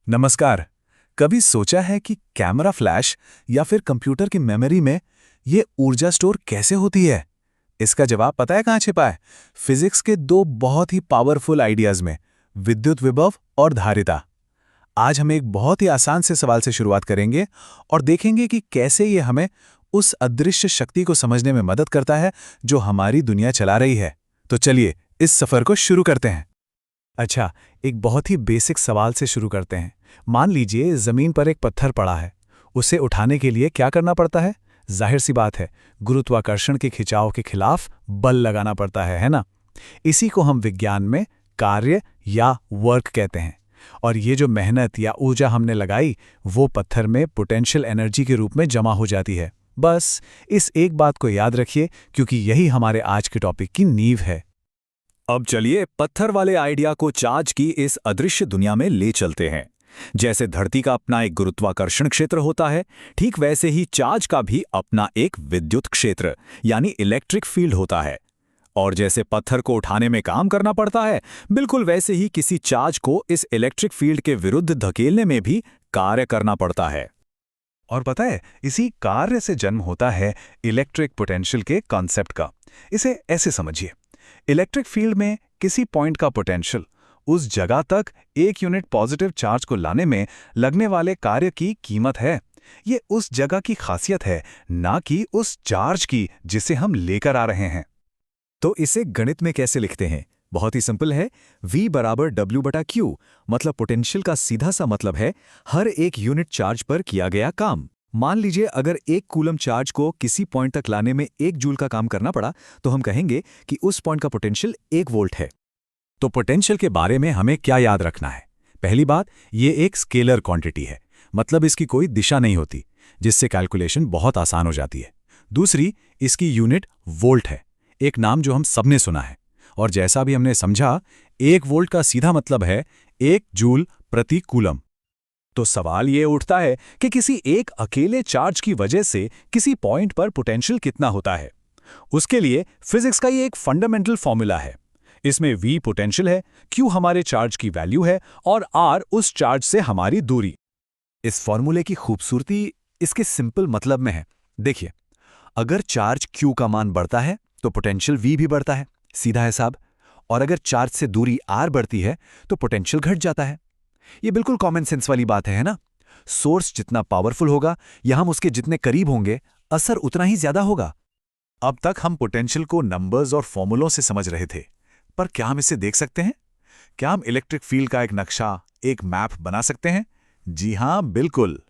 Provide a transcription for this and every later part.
नमस्कार। कभी सोचा है कि कैमरा फ्लैश या फिर कंप्यूटर की मेमोरी में ये ऊर्जा स्टोर कैसे होती है? इसका जवाब पता है कहाँ छिपा है? फिजिक्स के दो बहुत ही पावरफुल आइडियाज में, विद्युत विभव और धारिता। आज हम एक बहुत ही आसान से सवाल से शुरुआत करेंगे और देखेंगे कि कैसे ये हमें उस अदृश्य शक्ति को समझने में मदद करता है जो हमारी दुनिया चला रही है। तो चलिए इस सफर को शुरू करते हैं। अच्छा, एक बहुत ही बेसिक सवाल से शुरू करते हैं। मान लीजिए जमीन पर एक पत्थर पड़ा है। उसे उठाने के लिए क्या करना पड़ता है? जाहिर सी बात है, गुरुत्वाकर्षण के खिंचाव के खिलाफ बल लगाना पड़ता है ना? इसी को हम विज्ञान में कार्य या वर्क कहते हैं। और ये जो मेहनत या ऊर्जा हमने लगाई, वो पत्थर में पोटेंशियल एनर्जी के रूप में जमा हो जाती है। बस इस एक बात को याद रखिए, क्योंकि यही हमारे आज के टॉपिक की नींव है। अब चलिए पत्थर वाले आइडिया को चार्ज की इस अदृश्य दुनिया में ले चलते हैं। जैसे धरती का अपना एक गुरुत्वाकर्षण क्षेत्र होता है, ठीक वैसे ही चार्ज का भी अपना एक विद्युत क्षेत्र यानी इलेक्ट्रिक फील्ड होता है। और जैसे पत्थर को उठाने में काम करना पड़ता है, बिल्कुल वैसे ही किसी चार्ज को इस इलेक्ट्रिक फील्ड के विरुद्ध धकेलने में भी कार्य करना पड़ता है। और पता है, इसी कार्य से जन्म होता है इलेक्ट्रिक पोटेंशियल के कॉन्सेप्ट का। इसे ऐसे समझिए, इलेक्ट्रिक फील्ड में किसी पॉइंट का पोटेंशियल उस जगह तक एक यूनिट पॉजिटिव चार्ज को लाने में लगने वाले कार्य की कीमत है। ये उस जगह की खासियत है, ना कि उस चार्ज की जिसे हम लेकर आ रहे हैं। तो इसे गणित में कैसे लिखते हैं? बहुत ही सिंपल है। V बराबर W/Q, मतलब पोटेंशियल का सीधा सा मतलब है हर एक यूनिट चार्ज पर किया गया काम। मान लीजिए अगर 1 कूलम चार्ज को किसी पॉइंट तक लाने में 1 जूल का काम करना पड़ा, तो हम कहेंगे कि उस पॉइंट का पोटेंशियल 1 वोल्ट है। तो पोटेंशियल के बारे में हमें क्या याद रखना है? पहली बात, ये एक स्केलर क्वांटिटी है, मतलब इसकी कोई दिशा नहीं होती, जिससे कैलकुलेशन बहुत आसान हो जाती है। दूसरी, इसकी यूनिट वोल्ट है, एक नाम जो हम सबने सुना है। और जैसा भी हमने समझा, 1 वोल्ट का सीधा मतलब है 1 जूल प्रति कूलम। तो सवाल ये उठता है कि किसी एक अकेले चार्ज की वजह से किसी पॉइंट पर पोटेंशियल कितना होता है। उसके लिए फिजिक्स का ये एक फंडामेंटल फॉर्मूला है। इसमें V पोटेंशियल है, Q हमारे चार्ज की वैल्यू है और R उस चार्ज से हमारी दूरी। इस फॉर्मूले की खूबसूरती इसके सिंपल मतलब में है। देखिए, अगर चार्ज Q का मान बढ़ता है तो पोटेंशियल V भी बढ़ता है, सीधा हिसाब। और अगर चार्ज से दूरी R बढ़ती है तो पोटेंशियल घट जाता है। ये बिल्कुल कॉमन सेंस वाली बात है ना? सोर्स जितना पावरफुल होगा या हम उसके जितने करीब होंगे, असर उतना ही ज्यादा होगा। अब तक हम पोटेंशियल को नंबर्स और फॉर्मूलों से समझ रहे थे, पर क्या हम इसे देख सकते हैं? क्या हम इलेक्ट्रिक फील्ड का एक नक्शा, एक मैप बना सकते हैं? जी हां, बिल्कुल।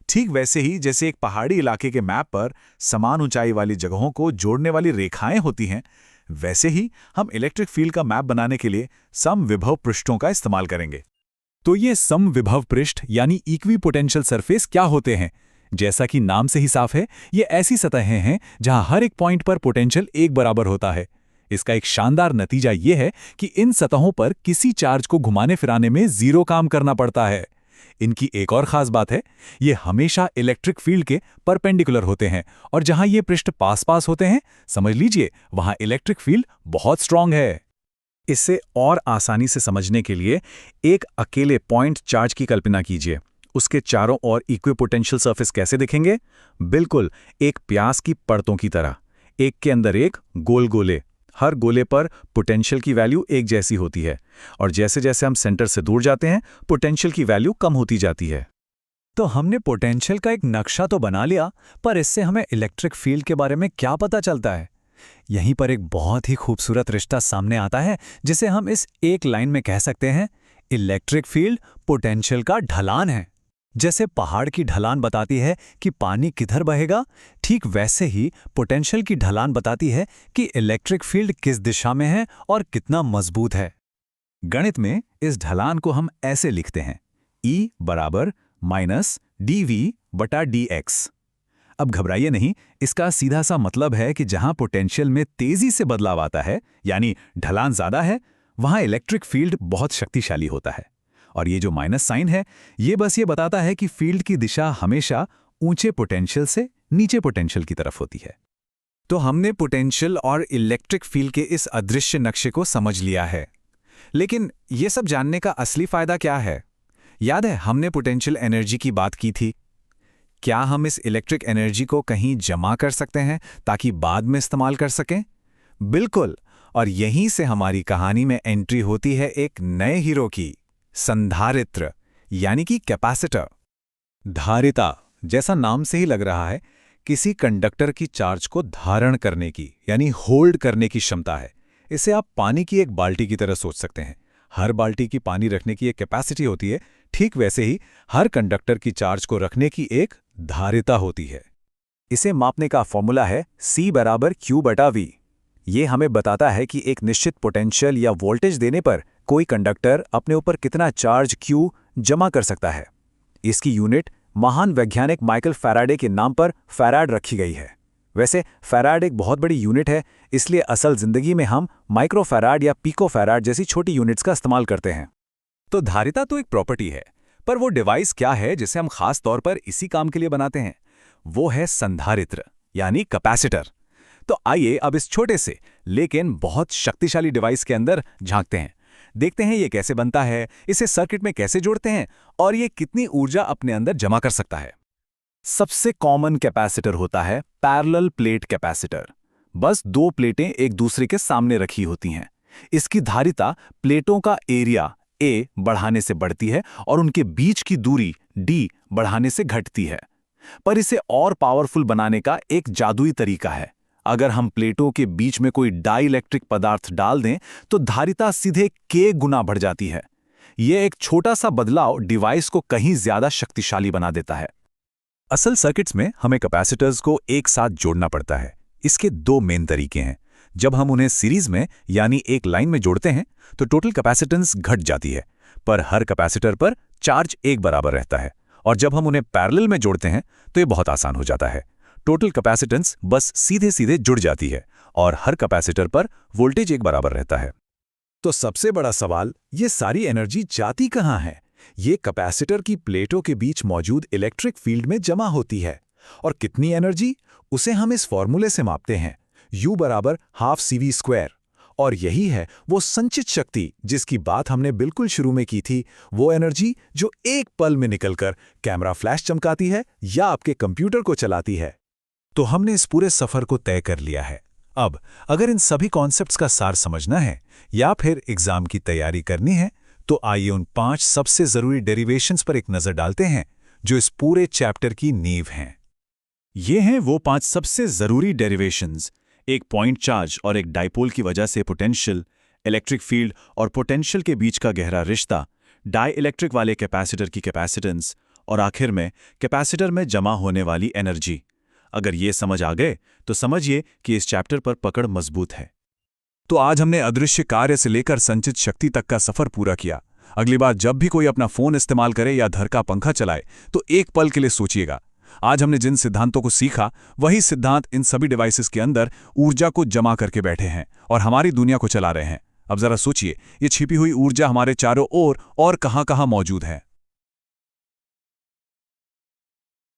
ठीक वैसे ही जैसे एक पहाड़ी इलाके के मैप पर समान ऊंचाई वाली जगहों को जोड़ने वाली रेखाएं होती हैं, वैसे ही हम इलेक्ट्रिक फील्ड का मैप बनाने के लिए समविभव पृष्ठों का इस्तेमाल करेंगे। तो ये समविभव पृष्ठ यानी इक्विपोटेंशियल सरफेस क्या होते हैं? जैसा कि नाम से ही साफ है, ये ऐसी सतहें हैं जहां हर एक पॉइंट पर पोटेंशियल एक बराबर होता है। इसका एक शानदार नतीजा ये है कि इन सतहों पर किसी चार्ज को घुमाने फिराने में जीरो काम करना पड़ता है। इनकी एक और खास बात है, ये हमेशा इलेक्ट्रिक फील्ड के परपेंडिकुलर होते हैं, और जहां ये पृष्ठ पास पास होते हैं, समझ लीजिए वहां इलेक्ट्रिक फील्ड बहुत स्ट्रांग है। इसे और आसानी से समझने के लिए एक अकेले पॉइंट चार्ज की कल्पना कीजिए। उसके चारों ओर इक्विपोटेंशियल सरफेस कैसे दिखेंगे? बिल्कुल एक प्याज की परतों की तरह, एक के अंदर एक गोल गोले। हर गोले पर पोटेंशियल की वैल्यू एक जैसी होती है, और जैसे जैसे हम सेंटर से दूर जाते हैं, पोटेंशियल की वैल्यू कम होती जाती है। तो हमने पोटेंशियल का एक नक्शा तो बना लिया, पर इससे हमें इलेक्ट्रिक फील्ड के बारे में क्या पता चलता है? यहीं पर एक बहुत ही खूबसूरत रिश्ता सामने आता है, जिसे हम इस एक लाइन में कह सकते हैं, इलेक्ट्रिक फील्ड पोटेंशियल का ढलान है। जैसे पहाड़ की ढलान बताती है कि पानी किधर बहेगा, ठीक वैसे ही पोटेंशियल की ढलान बताती है कि इलेक्ट्रिक फील्ड किस दिशा में है और कितना मजबूत है। गणित में इस ढलान को हम ऐसे लिखते हैं, E बराबर माइनस dV/dx। अब घबराइए नहीं, इसका सीधा सा मतलब है कि जहां पोटेंशियल में तेजी से बदलाव आता है, यानी ढलान ज्यादा है, वहां इलेक्ट्रिक फील्ड बहुत शक्तिशाली होता है। और ये जो माइनस साइन है, ये बस ये बताता है कि फील्ड की दिशा हमेशा ऊंचे पोटेंशियल से नीचे पोटेंशियल की तरफ होती है। तो हमने पोटेंशियल और इलेक्ट्रिक फील्ड के इस अदृश्य नक्शे को समझ लिया है, लेकिन ये सब जानने का असली फायदा क्या है? याद है हमने पोटेंशियल एनर्जी की बात की थी। क्या हम इस इलेक्ट्रिक एनर्जी को कहीं जमा कर सकते हैं ताकि बाद में इस्तेमाल कर सकें? बिल्कुल। और यहीं से हमारी कहानी में एंट्री होती है एक नए हीरो की, संधारित्र यानी कि कैपेसिटर। धारिता जैसा नाम से ही लग रहा है, किसी कंडक्टर की चार्ज को धारण करने की यानी होल्ड करने की क्षमता है। इसे आप पानी की एक बाल्टी की तरह सोच सकते हैं। हर बाल्टी की पानी रखने की एक कैपेसिटी होती है, ठीक वैसे ही हर कंडक्टर की चार्ज को रखने की एक धारिता होती है। इसे मापने का फॉर्मूला है C/Q/V। ये हमें बताता है कि एक निश्चित पोटेंशियल या वोल्टेज देने पर कोई कंडक्टर अपने ऊपर कितना चार्ज Q जमा कर सकता है। इसकी यूनिट महान वैज्ञानिक माइकल फैराडे के नाम पर फैराड रखी गई है। वैसे फैराड एक बहुत बड़ी यूनिट है, इसलिए असल जिंदगी में हम माइक्रोफैराड या पिकोफैराड जैसी छोटी यूनिट्स का इस्तेमाल करते हैं। तो धारिता तो एक प्रॉपर्टी है, पर वो डिवाइस क्या है जिसे हम खास तौर पर इसी काम के लिए बनाते हैं? वो है संधारित्र यानी कैपेसिटर। तो आइए अब इस छोटे से लेकिन बहुत शक्तिशाली डिवाइस के अंदर झांकते हैं। देखते हैं ये कैसे बनता है, इसे सर्किट में कैसे जोड़ते हैं और ये कितनी ऊर्जा अपने अंदर जमा कर सकता है। सबसे कॉमन कैपेसिटर होता है पैरेलल प्लेट कैपेसिटर। बस दो प्लेटें एक दूसरे के सामने रखी होती हैं। इसकी धारिता प्लेटों का एरिया A बढ़ाने से बढ़ती है और उनके बीच की दूरी D बढ़ाने से घटती है। पर इसे और पावरफुल बनाने का एक जादुई तरीका है। अगर हम प्लेटों के बीच में कोई डाइलेक्ट्रिक पदार्थ डाल दें तो धारिता सीधे K गुना बढ़ जाती है। यह एक छोटा सा बदलाव डिवाइस को कहीं ज्यादा शक्तिशाली बना देता है। असल सर्किट्स में हमें कैपेसिटर्स को एक साथ जोड़ना पड़ता है। इसके दो मेन तरीके हैं। जब हम उन्हें सीरीज में यानी एक लाइन में जोड़ते हैं तो टोटल कैपेसिटेंस घट जाती है, पर हर कैपेसिटर पर चार्ज एक बराबर रहता है। और जब हम उन्हें पैरेलल में जोड़ते हैं तो ये बहुत आसान हो जाता है। टोटल कैपेसिटेंस बस सीधे सीधे जुड़ जाती है और हर कैपेसिटर पर वोल्टेज एक बराबर रहता है। तो सबसे बड़ा सवाल, ये सारी एनर्जी जाती कहाँ है? ये कैपेसिटर की प्लेटों के बीच मौजूद इलेक्ट्रिक फील्ड में जमा होती है। और कितनी एनर्जी? उसे हम इस फॉर्मूले से मापते हैं, U = ½CV²। और यही है वो संचित शक्ति जिसकी बात हमने बिल्कुल शुरू में की थी, वो एनर्जी जो एक पल में निकलकर कैमरा फ्लैश चमकाती है या आपके कंप्यूटर को चलाती है। तो हमने इस पूरे सफर को तय कर लिया है। अब अगर इन सभी कॉन्सेप्ट्स का सार समझना है या फिर एग्जाम की तैयारी करनी है तो आइए उन 5 सबसे जरूरी डेरिवेशंस पर एक नजर डालते हैं जो इस पूरे चैप्टर की नींव हैं। ये हैं वो 5 सबसे जरूरी डेरिवेशंस। एक पॉइंट चार्ज और एक डाइपोल की वजह से पोटेंशियल, इलेक्ट्रिक फील्ड और पोटेंशियल के बीच का गहरा रिश्ता, डाई इलेक्ट्रिक वाले कैपेसिटर की कैपेसिटेंस और आखिर में कैपेसिटर में जमा होने वाली एनर्जी। अगर ये समझ आ गए तो समझिए कि इस चैप्टर पर पकड़ मजबूत है। तो आज हमने अदृश्य कार्य से लेकर संचित शक्ति तक का सफर पूरा किया। अगली बार जब भी कोई अपना फोन इस्तेमाल करे या घर का पंखा चलाए तो एक पल के लिए सोचिएगा, आज हमने जिन सिद्धांतों को सीखा वही सिद्धांत इन सभी डिवाइसेस के अंदर ऊर्जा को जमा करके बैठे हैं और हमारी दुनिया को चला रहे हैं। अब जरा सोचिए, ये छिपी हुई ऊर्जा हमारे चारों ओर और कहां-कहां मौजूद है।